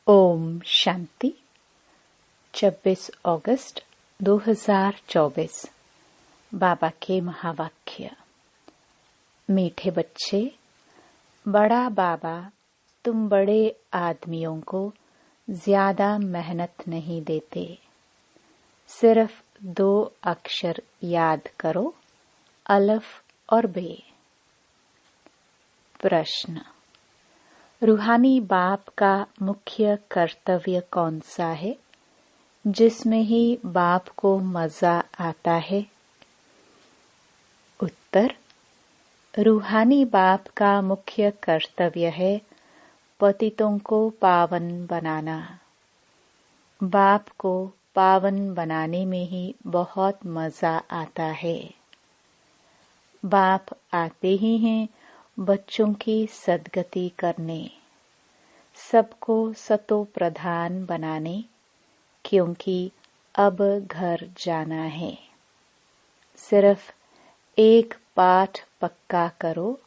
ओम शांति। 26 अगस्त 2024। बाबा के महावाक्य। मीठे बच्चे, बड़ा बाबा तुम बड़े आदमियों को ज्यादा मेहनत नहीं देते। सिर्फ 2 अक्षर याद करो, अलिफ और बे। प्रश्न: रूहानी बाप का मुख्य कर्तव्य कौन सा है, जिसमें ही बाप को मजा आता है? उत्तर: रूहानी बाप का मुख्य कर्तव्य है पतितों को पावन बनाना। बाप को पावन बनाने में ही बहुत मजा आता है। बाप आते ही हैं बच्चों की सद्गति करने, सबको सतो प्रधान बनाने, क्योंकि अब घर जाना है। सिर्फ एक पाठ पक्का करो,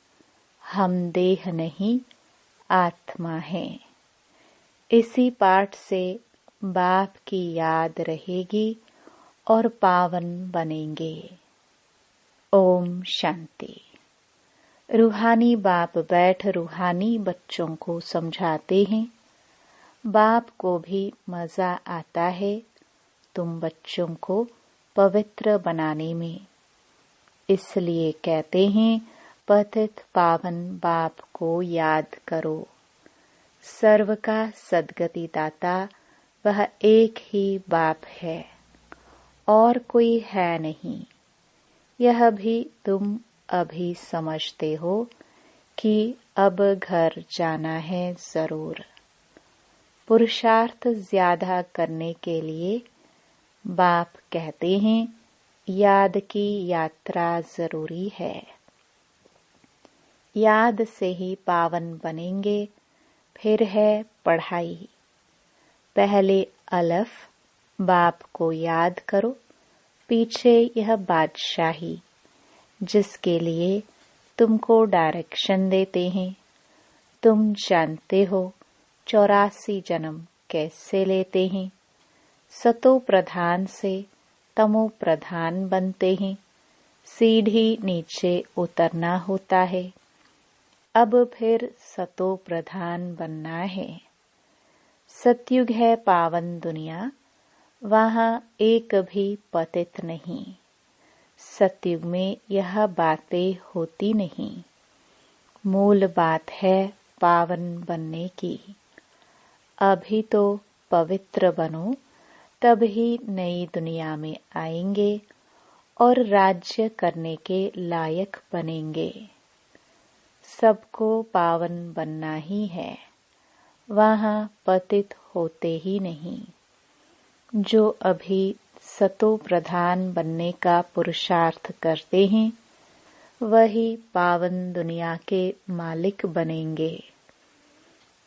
हम देह नहीं आत्मा हैं। इसी पाठ से बाप की याद रहेगी और पावन बनेंगे। ओम शांति। रूहानी बाप बैठ रूहानी बच्चों को समझाते हैं। बाप को भी मजा आता है तुम बच्चों को पवित्र बनाने में। इसलिए कहते हैं पतित पावन बाप को याद करो। सर्व का सद्गति दाता वह एक ही बाप है और कोई है नहीं। यह भी तुम अभी समझते हो कि अब घर जाना है जरूर। पुरुषार्थ ज्यादा करने के लिए बाप कहते हैं याद की यात्रा जरूरी है। याद से ही पावन बनेंगे। फिर है पढ़ाई। पहले अलिफ बाप को याद करो, पीछे यह बादशाही जिसके लिए तुमको डायरेक्शन देते हैं। तुम जानते हो 84 जन्म कैसे लेते हैं। सतो प्रधान से तमो प्रधान बनते हैं। सीढ़ी नीचे उतरना होता है। अब फिर सतो प्रधान बनना है। सतयुग है पावन दुनिया, वहां एक भी पतित नहीं। सतयुग में यह बातें होती नहीं। मूल बात है पावन बनने की। अभी तो पवित्र बनो, तब ही नई दुनिया में आएंगे और राज्य करने के लायक बनेंगे। सबको पावन बनना ही है, वहां पतित होते ही नहीं। जो अभी सतो प्रधान बनने का पुरुषार्थ करते हैं, वही पावन दुनिया के मालिक बनेंगे।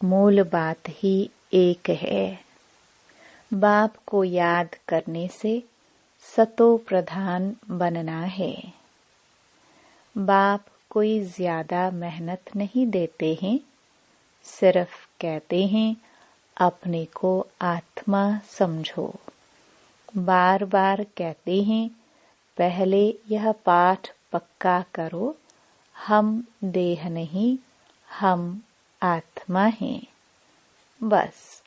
मूल बात ही एक है। बाप को याद करने से सतो प्रधान बनना है। बाप कोई ज्यादा मेहनत नहीं देते हैं, सिर्फ कहते हैं अपने को आत्मा समझो। बार बार कहते हैं पहले यह पाठ पक्का करो, हम देह नहीं हम आत्मा हैं। बस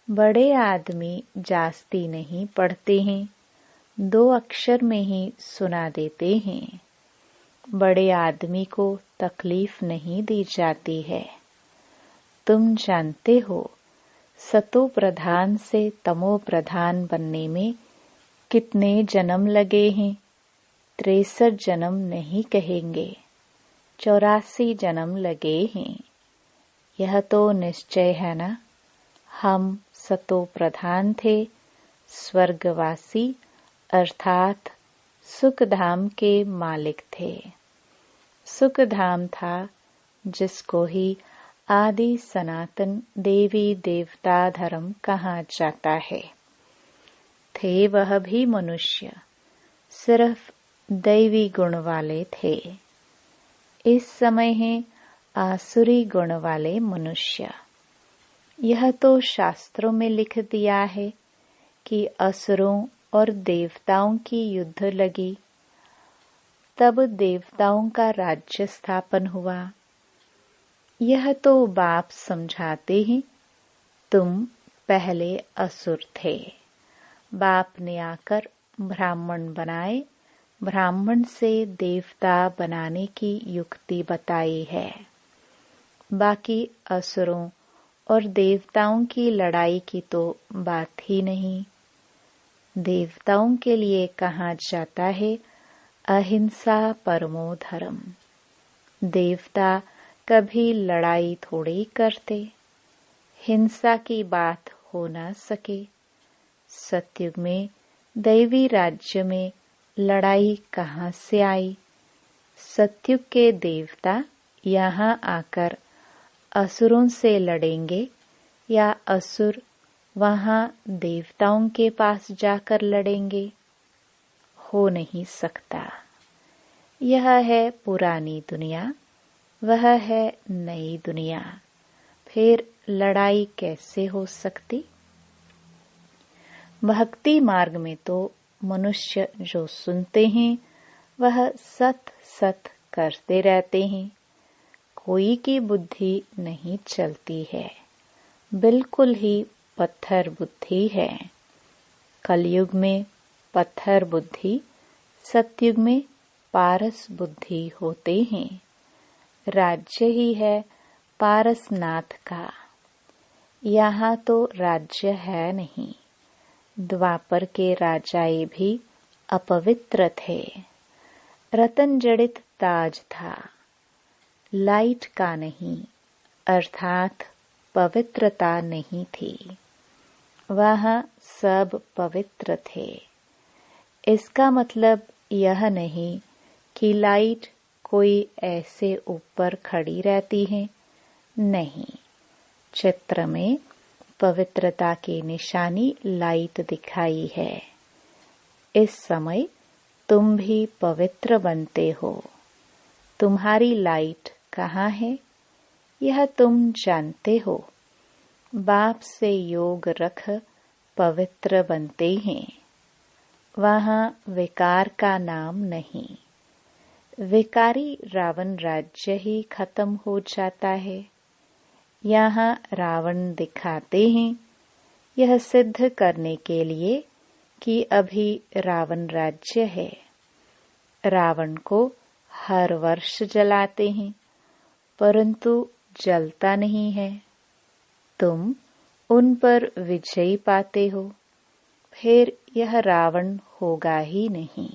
बड़े आदमी जास्ती नहीं पढ़ते हैं, 2 अक्षर में ही सुना देते हैं। बड़े आदमी को तकलीफ नहीं दी जाती है। तुम जानते हो सतो प्रधान से तमो प्रधान बनने में कितने जन्म लगे हैं। 63 जन्म नहीं कहेंगे, 84 जन्म लगे हैं। यह तो निश्चय है ना। हम सतो प्रधान थे, स्वर्गवासी अर्थात सुखधाम के मालिक थे। सुखधाम था जिसको ही आदि सनातन देवी देवता धर्म कहा जाता है। थे वह भी मनुष्य, सिर्फ दैवी गुण वाले थे। इस समय है आसुरी गुण वाले मनुष्य। यह तो शास्त्रों में लिख दिया है कि असुरों और देवताओं की युद्ध लगी, तब देवताओं का राज्य स्थापन हुआ। यह तो बाप समझाते हैं, तुम पहले असुर थे, बाप ने आकर ब्राह्मण बनाए, ब्राह्मण से देवता बनाने की युक्ति बताई है। बाकी असुरों और देवताओं की लड़ाई की तो बात ही नहीं। देवताओं के लिए कहा जाता है अहिंसा परमो धर्म। देवता कभी लड़ाई थोड़ी करते, हिंसा की बात हो न सके। सतयुग में दैवी राज्य में लड़ाई कहाँ से आई? सतयुग के देवता यहाँ आकर असुरों से लड़ेंगे या असुर वहाँ देवताओं के पास जाकर लड़ेंगे? हो नहीं सकता। यह है पुरानी दुनिया, वह है नई दुनिया, फिर लड़ाई कैसे हो सकती? भक्ति मार्ग में तो मनुष्य जो सुनते हैं वह सत सत करते रहते हैं, कोई की बुद्धि नहीं चलती है, बिल्कुल ही पत्थर बुद्धि है। कलयुग में पत्थर बुद्धि, सतयुग में पारस बुद्धि होते हैं। राज्य ही है पारसनाथ का, यहाँ तो राज्य है नहीं। द्वापर के राजाए भी अपवित्र थे। रतन जड़ित ताज था, लाइट का नहीं, अर्थात पवित्रता नहीं थी। वहाँ सब पवित्र थे। इसका मतलब यह नहीं कि लाइट कोई ऐसे ऊपर खड़ी रहती है, नहीं। चित्र में पवित्रता की निशानी लाइट दिखाई है। इस समय तुम भी पवित्र बनते हो। तुम्हारी लाइट कहाँ है, यह तुम जानते हो। बाप से योग रख पवित्र बनते हैं। वहाँ विकार का नाम नहीं। विकारी रावण राज्य ही खत्म हो जाता है। यहाँ रावण दिखाते हैं, यह सिद्ध करने के लिए कि अभी रावण राज्य है। रावण को हर वर्ष जलाते हैं, परंतु जलता नहीं है। तुम उन पर विजय पाते हो, फिर यह रावण होगा ही नहीं।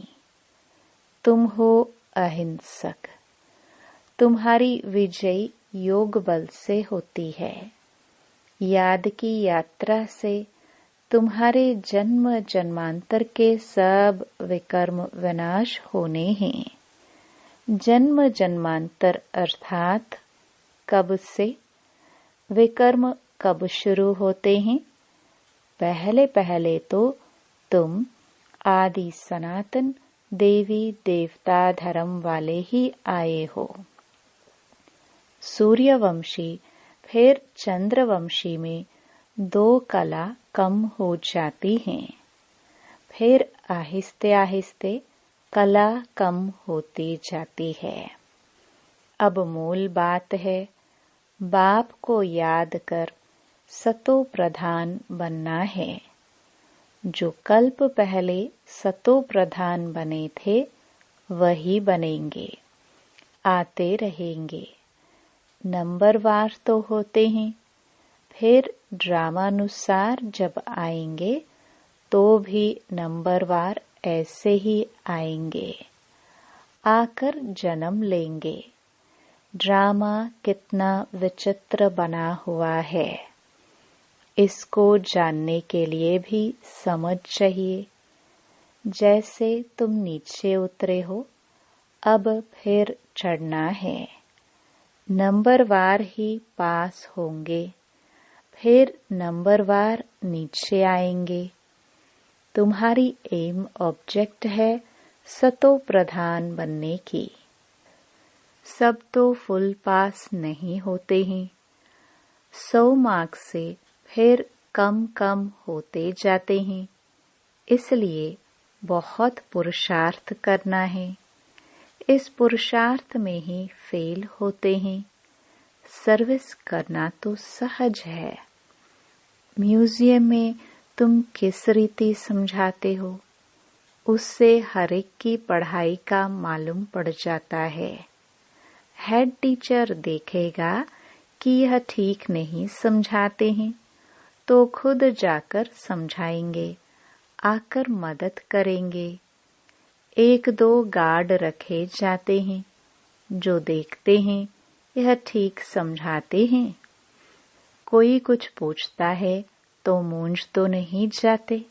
तुम हो अहिंसक। तुम्हारी विजय योग बल से होती है। याद की यात्रा से तुम्हारे जन्म जन्मांतर के सब विकर्म विनाश होने हैं। जन्म जन्मांतर अर्थात कब से? विकर्म कब शुरू होते हैं? पहले पहले तो तुम आदि सनातन देवी देवता धर्म वाले ही आए हो। सूर्यवंशी फिर चंद्रवंशी में 2 कला कम हो जाती हैं, फिर आहिस्ते आहिस्ते कला कम होती जाती है। अब मूल बात है, बाप को याद कर सतो प्रधान बनना है। जो कल्प पहले सतो प्रधान बने थे वही बनेंगे, आते रहेंगे। नंबरवार तो होते हैं, फिर ड्रामानुसार जब आएंगे तो भी नंबरवार ऐसे ही आएंगे, आकर जन्म लेंगे। ड्रामा कितना विचित्र बना हुआ है, इसको जानने के लिए भी समझ चाहिए। जैसे तुम नीचे उतरे हो, अब फिर चढ़ना है। नंबरवार ही पास होंगे, फिर नंबरवार नीचे आएंगे। तुम्हारी एम ऑब्जेक्ट है सतो प्रधान बनने की। सब तो फुल पास नहीं होते हैं। 100 मार्क्स से फिर कम कम होते जाते हैं। इसलिए बहुत पुरुषार्थ करना है। इस पुरुषार्थ में ही फेल होते हैं। सर्विस करना तो सहज है। म्यूजियम में तुम किस रीति समझाते हो, उससे हर एक की पढ़ाई का मालूम पड़ जाता है। हेड टीचर देखेगा कि यह ठीक नहीं समझाते हैं तो खुद जाकर समझाएंगे, आकर मदद करेंगे। 1-2 गार्ड रखे जाते हैं जो देखते हैं यह ठीक समझाते हैं। कोई कुछ पूछता है तो मूंझ तो नहीं जाते,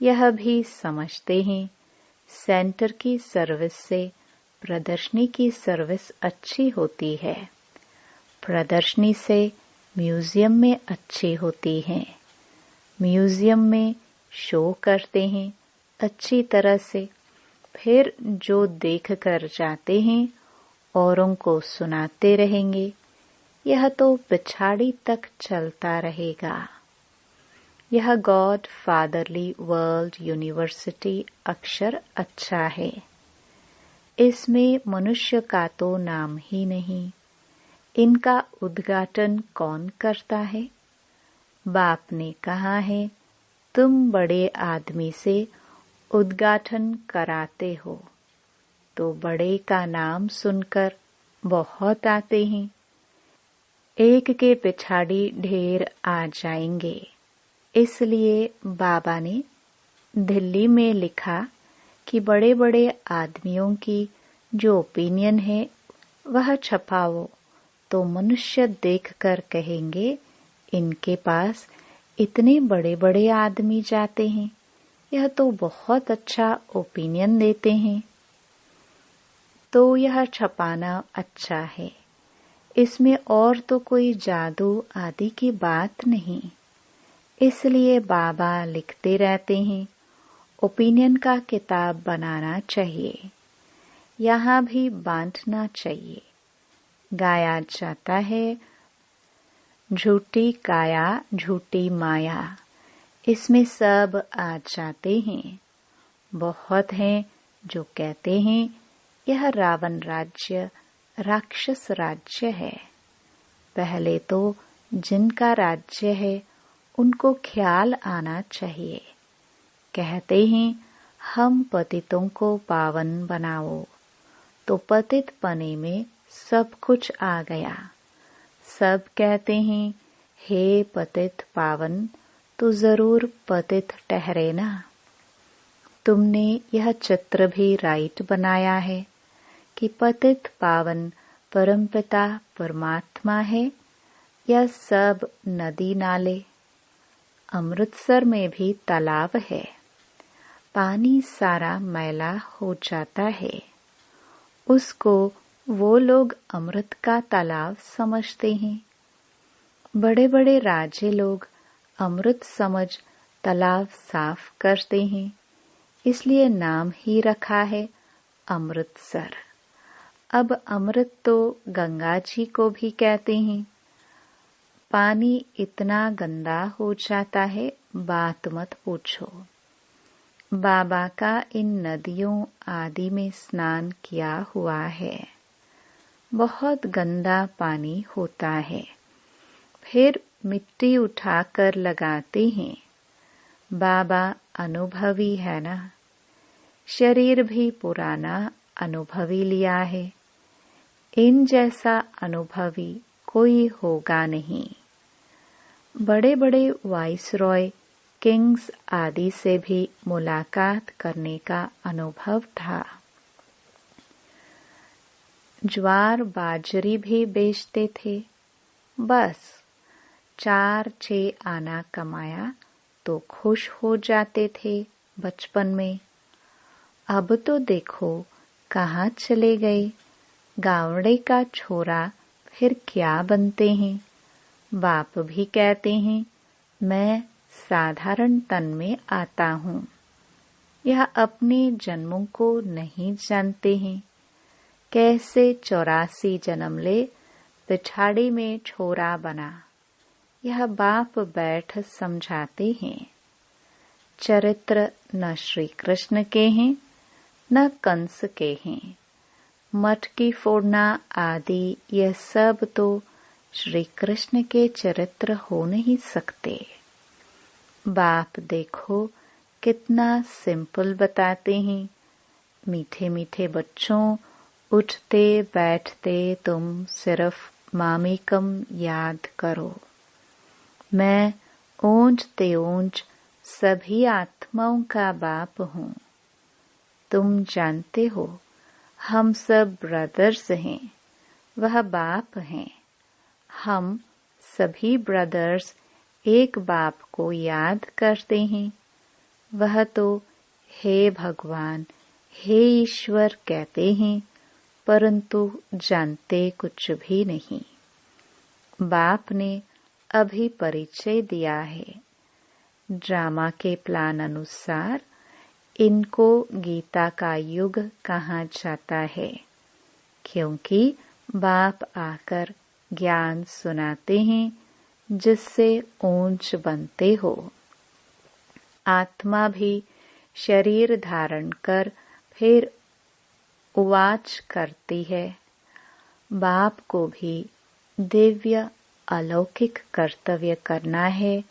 यह भी समझते हैं सेंटर की सर्विस से प्रदर्शनी की सर्विस अच्छी होती है। प्रदर्शनी से म्यूजियम में अच्छी होती है। म्यूजियम में शो करते हैं अच्छी तरह से, फिर जो देख कर जाते हैं औरों को सुनाते रहेंगे। यह तो पिछाड़ी तक चलता रहेगा। यह गॉड फादरली वर्ल्ड यूनिवर्सिटी अक्षर अच्छा है। इसमें मनुष्य का तो नाम ही नहीं। इनका उद्घाटन कौन करता है? बाप ने कहा है, तुम बड़े आदमी से उद्घाटन कराते हो, तो बड़े का नाम सुनकर बहुत आते हैं। एक के पिछाड़ी ढेर आ जाएंगे। इसलिए बाबा ने दिल्ली में लिखा कि बड़े बड़े आदमियों की जो ओपिनियन है वह छपाओ, तो मनुष्य देखकर कहेंगे इनके पास इतने बड़े बड़े आदमी जाते हैं, यह तो बहुत अच्छा ओपिनियन देते हैं। तो यह छपाना अच्छा है। इसमें और तो कोई जादू आदि की बात नहीं। इसलिए बाबा लिखते रहते हैं, ओपिनियन का किताब बनाना चाहिए। यहाँ भी बांटना चाहिए। गाया जाता है, झूठी काया झूठी माया, इसमें सब आ जाते हैं। बहुत हैं जो कहते हैं यह रावण राज्य राक्षस राज्य है। पहले तो जिनका राज्य है उनको ख्याल आना चाहिए। कहते हैं हम पतितों को पावन बनाओ, तो पतित पने में सब कुछ आ गया। सब कहते हैं हे पतित पावन, तो जरूर पतित ठहरे ना। तुमने यह चित्र भी राइट बनाया है कि पतित पावन परमपिता परमात्मा है या सब नदी नाले। अमृतसर में भी तालाब है, पानी सारा मैला हो जाता है। उसको वो लोग अमृत का तालाब समझते हैं। बड़े बड़े राजे लोग अमृत समझ तालाब साफ करते हैं, इसलिए नाम ही रखा है अमृतसर। अब अमृत तो गंगा जी को भी कहते हैं। पानी इतना गंदा हो जाता है, बात मत पूछो। बाबा का इन नदियों आदि में स्नान किया हुआ है। बहुत गंदा पानी होता है। फिर मिट्टी उठाकर लगाते हैं। बाबा अनुभवी है ना, शरीर भी पुराना अनुभवी लिया है। इन जैसा अनुभवी कोई होगा नहीं। बड़े बड़े वाइसरॉय, किंग्स आदि से भी मुलाकात करने का अनुभव था। ज्वार बाजरी भी बेचते थे। बस 4-6 आना कमाया तो खुश हो जाते थे बचपन में। अब तो देखो कहाँ चले गए। गावड़े का छोरा फिर क्या बनते हैं। बाप भी कहते हैं मैं साधारण तन में आता हूँ। यह अपने जन्मों को नहीं जानते हैं। कैसे 84 जन्म ले पिछाड़ी में छोरा बना। यह बाप बैठ समझाते हैं। चरित्र न श्री कृष्ण के हैं न कंस के हैं। मटकी फोड़ना आदि यह सब तो श्री कृष्ण के चरित्र हो नहीं सकते। बाप देखो कितना सिंपल बताते हैं। मीठे मीठे बच्चों, उठते बैठते तुम सिर्फ मामेकम याद करो। मैं ऊंचते ऊंच सभी आत्माओं का बाप हूँ। तुम जानते हो हम सब ब्रदर्स हैं, वह बाप हैं। हम सभी ब्रदर्स एक बाप को याद करते हैं। वह तो हे भगवान, हे ईश्वर कहते हैं, परंतु जानते कुछ भी नहीं। बाप ने अभी परिचय दिया है। ड्रामा के प्लान अनुसार इनको गीता का युग कहा जाता है, क्योंकि बाप आकर ज्ञान सुनाते हैं जिससे ऊंच बनते हो। आत्मा भी शरीर धारण कर फिर उवाच करती है। बाप को भी दिव्य अलौकिक कर्तव्य करना है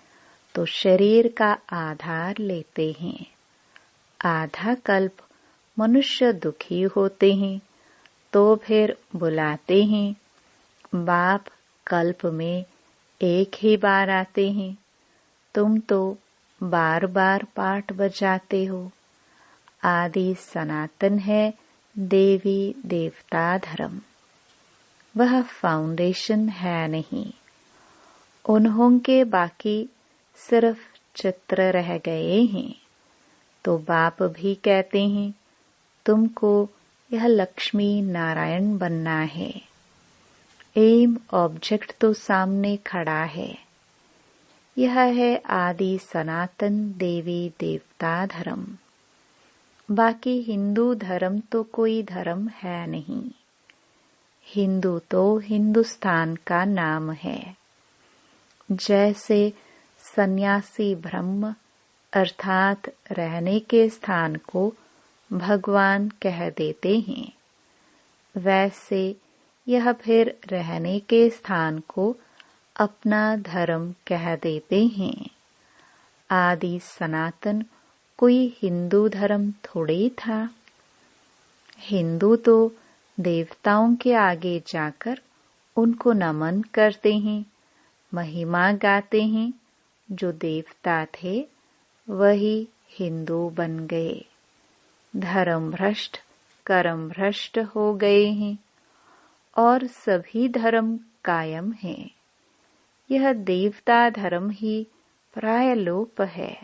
तो शरीर का आधार लेते हैं। आधा कल्प मनुष्य दुखी होते हैं तो फिर बुलाते हैं। बाप कल्प में एक ही बार आते हैं। तुम तो बार बार पाठ बजाते हो। आदि सनातन है देवी देवता धर्म। वह फाउंडेशन है नहीं। उन्हों के बाकी सिर्फ चित्र रह गए हैं। तो बाप भी कहते हैं तुमको यह लक्ष्मी नारायण बनना है। एम ऑब्जेक्ट तो सामने खड़ा है। यह है आदि सनातन देवी देवता धर्म। बाकी हिंदू धर्म तो कोई धर्म है नहीं। हिंदू तो हिंदुस्तान का नाम है। जैसे सन्यासी ब्रह्म अर्थात रहने के स्थान को भगवान कह देते हैं, वैसे यह फिर रहने के स्थान को अपना धर्म कह देते हैं। आदि सनातन कोई हिंदू धर्म थोड़े था। हिंदू तो देवताओं के आगे जाकर उनको नमन करते हैं, महिमा गाते हैं। जो देवता थे वही हिंदू बन गए। धर्म भ्रष्ट कर्म भ्रष्ट हो गए हैं और सभी धर्म कायम हैं। यह देवता धर्म ही प्राय लोप है।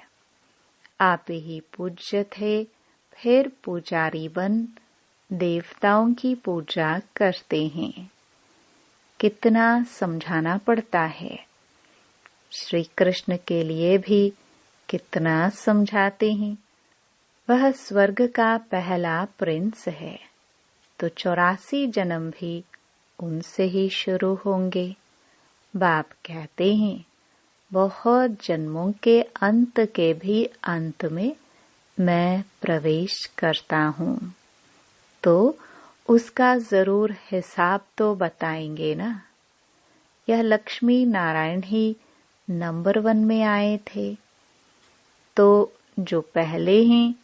आप ही पूज्य थे, फिर पुजारी बन देवताओं की पूजा करते हैं। कितना समझाना पड़ता है। श्री कृष्ण के लिए भी कितना समझाते हैं। वह स्वर्ग का पहला प्रिंस है, तो 84 जन्म भी उनसे ही शुरू होंगे। बाप कहते हैं बहुत जन्मों के अंत के भी अंत में मैं प्रवेश करता हूँ, तो उसका जरूर हिसाब तो बताएंगे ना। यह लक्ष्मी नारायण ही नंबर 1 में आए थे, तो जो पहले हैं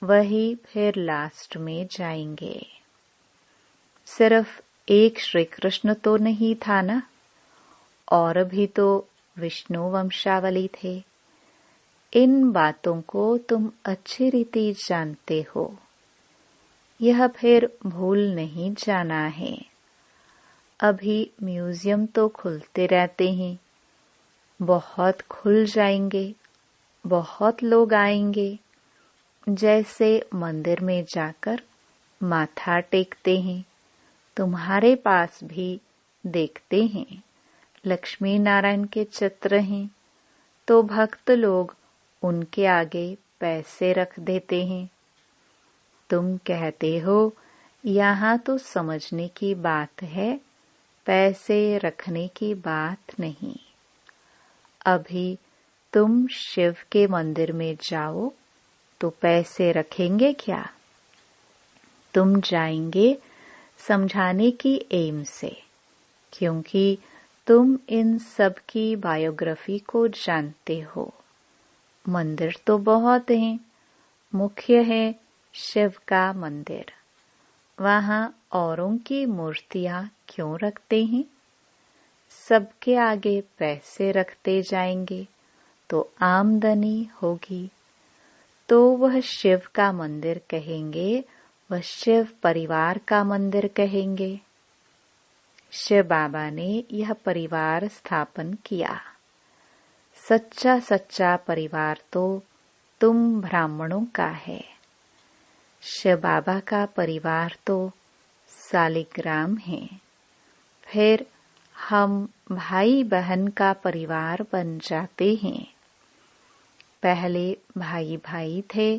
वही फिर लास्ट में जाएंगे। सिर्फ एक श्री कृष्ण तो नहीं था ना, और भी तो विष्णु वंशावली थे। इन बातों को तुम अच्छी रीति जानते हो। यह फिर भूल नहीं जाना है। अभी म्यूजियम तो खुलते रहते हैं, बहुत खुल जाएंगे, बहुत लोग आएंगे। जैसे मंदिर में जाकर माथा टेकते हैं, तुम्हारे पास भी देखते हैं लक्ष्मी नारायण के चित्र हैं, तो भक्त लोग उनके आगे पैसे रख देते हैं। तुम कहते हो यहाँ तो समझने की बात है, पैसे रखने की बात नहीं। अभी तुम शिव के मंदिर में जाओ तो पैसे रखेंगे क्या? तुम जाएंगे समझाने की एम से, क्योंकि तुम इन सब की बायोग्राफी को जानते हो। मंदिर तो बहुत हैं, मुख्य है शिव का मंदिर। वहां औरों की मूर्तियां क्यों रखते हैं? सबके आगे पैसे रखते जाएंगे तो आमदनी होगी, तो वह शिव का मंदिर कहेंगे, वह शिव परिवार का मंदिर कहेंगे। शिव बाबा ने यह परिवार स्थापन किया। सच्चा सच्चा परिवार तो तुम ब्राह्मणों का है। शिव बाबा का परिवार तो सालिग्राम है। फिर हम भाई बहन का परिवार बन जाते हैं। पहले भाई भाई थे,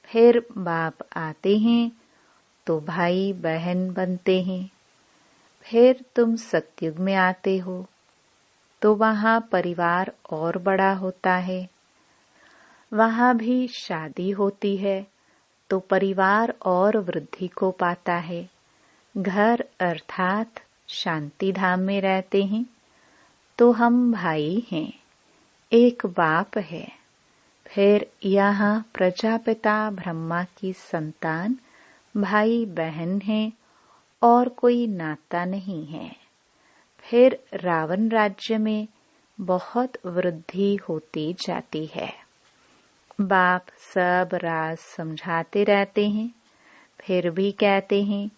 फिर बाप आते हैं तो भाई बहन बनते हैं। फिर तुम सतयुग में आते हो तो वहां परिवार और बड़ा होता है। वहां भी शादी होती है तो परिवार और वृद्धि को पाता है। घर अर्थात शांति धाम में रहते हैं तो हम भाई हैं, एक बाप है। फिर यहाँ प्रजापिता ब्रह्मा की संतान भाई बहन हैं और कोई नाता नहीं है। फिर रावण राज्य में बहुत वृद्धि होती जाती है। बाप सब राज समझाते रहते हैं, फिर भी कहते हैं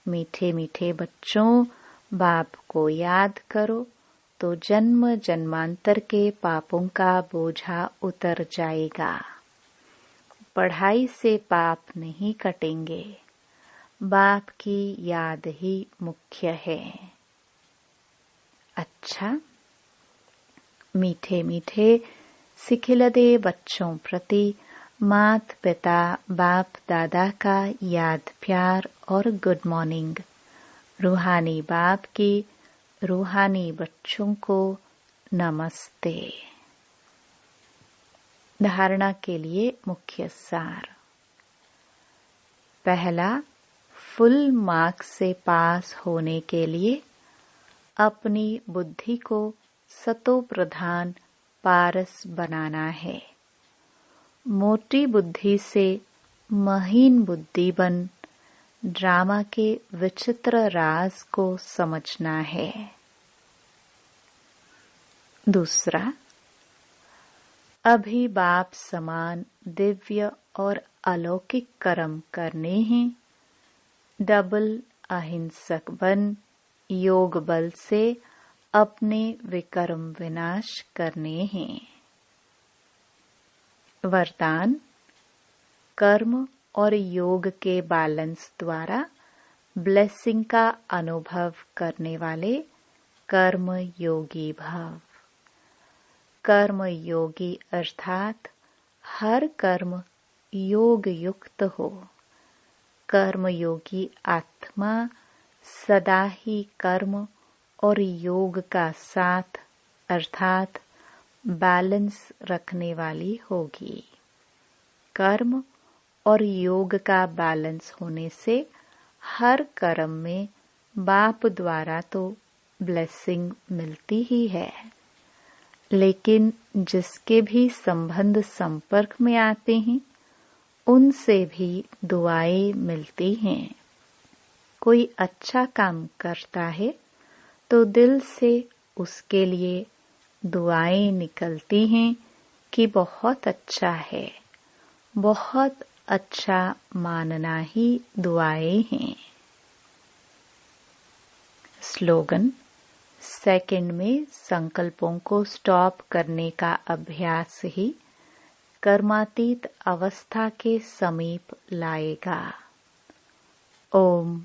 मीठे मीठे बच्चों, बाप को याद करो तो जन्म जन्मांतर के पापों का बोझा उतर जाएगा। पढ़ाई से पाप नहीं कटेंगे, बाप की याद ही मुख्य है। अच्छा, मीठे मीठे सिखिलदे बच्चों प्रति मात पिता बाप दादा का याद प्यार और गुड मॉर्निंग। रूहानी बाप की रूहानी बच्चों को नमस्ते। धारणा के लिए मुख्य सार। पहला, फुल मार्क्स से पास होने के लिए अपनी बुद्धि को सतो प्रधान पारस बनाना है। मोटी बुद्धि से महीन बुद्धि बन ड्रामा के विचित्र राज को समझना है। दूसरा, अभी बाप समान दिव्य और अलौकिक कर्म करने हैं। डबल अहिंसक बन योग बल से अपने विकर्म विनाश करने हैं। वरदान, कर्म और योग के बैलेंस द्वारा ब्लेसिंग का अनुभव करने वाले कर्म योगी भव। कर्म योगी अर्थात हर कर्म योग युक्त हो। कर्म योगी आत्मा सदा ही कर्म और योग का साथ अर्थात बैलेंस रखने वाली होगी। कर्म और योग का बैलेंस होने से हर कर्म में बाप द्वारा तो ब्लेसिंग मिलती ही है, लेकिन जिसके भी संबंध संपर्क में आते हैं उनसे भी दुआएं मिलती हैं। कोई अच्छा काम करता है तो दिल से उसके लिए दुआएं निकलती हैं कि बहुत अच्छा है, बहुत अच्छा मानना ही दुआएं हैं। स्लोगन, सेकंड में संकल्पों को स्टॉप करने का अभ्यास ही कर्मातीत अवस्था के समीप लाएगा। ओम